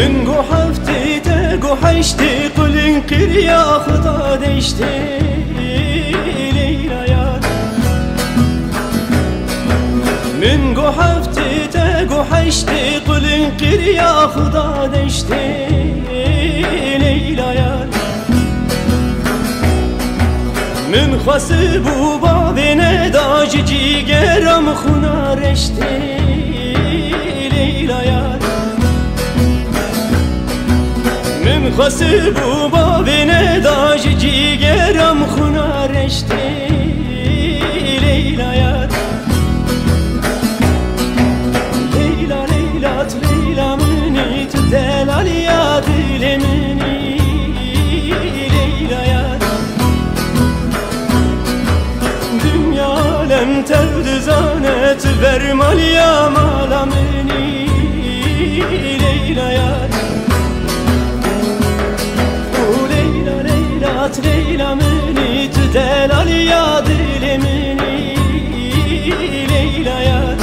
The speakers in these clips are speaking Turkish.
من گو هفته ده گو هشته قلن قریا خدا دشته لیلا یار من گو هفته ده گو هشته قلن قریا خدا دشته لیلا یار من خواست بو باب نداج جیگرم خونا رشته لیلا یار من خواست بو باب نداج جیگرم خونا رشته لیلا یار لیلا لیلات لیلا منی تو دلال یا دل منی لیلا یار dünyalem tevdi zanet vermal ya malameni Leyla yar O Leyla Leylat Leyla meni tüdelal ya dilemeni Leyla yar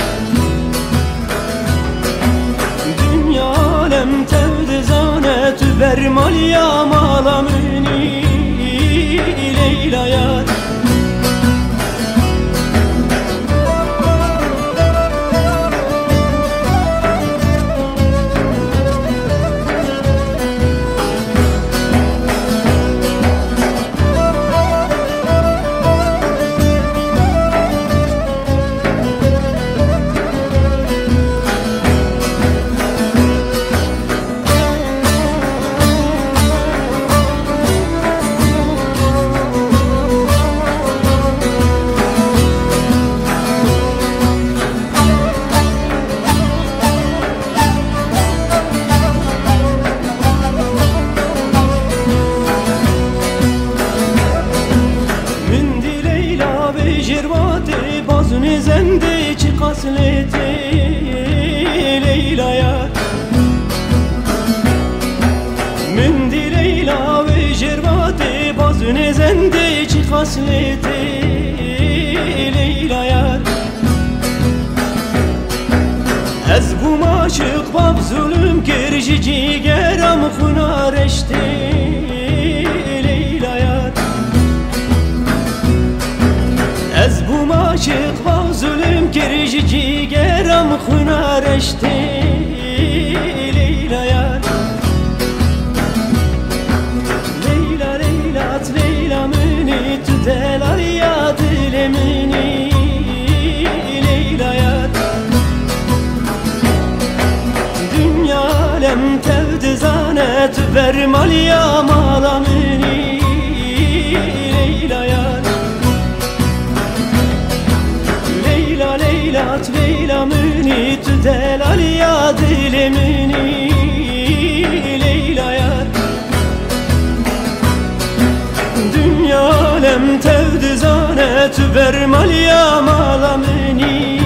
dünyalem tevdi zanet vermal ya malameni Leyla yar bazını zende çi kaslete Leyla yar Mendi Leyla ve jervate bazını zende çi kaslete Leyla yar Ez bu maşık bab zulüm kerji cigeram khuna reşte Leyla yar Ez bu maşık bab zulüm kerji cigeram khuna reşte Leyla yar Leyla leylat Leyla meni tüdelar ya dilemeni Leyla yar dünyalem tevdi zanet vermal ya malameni Leyla yar Leyla leylat Leyla meni tüdelal ya dilemeni Leyla yar dünyalem tevdi zanet vermal ya malameni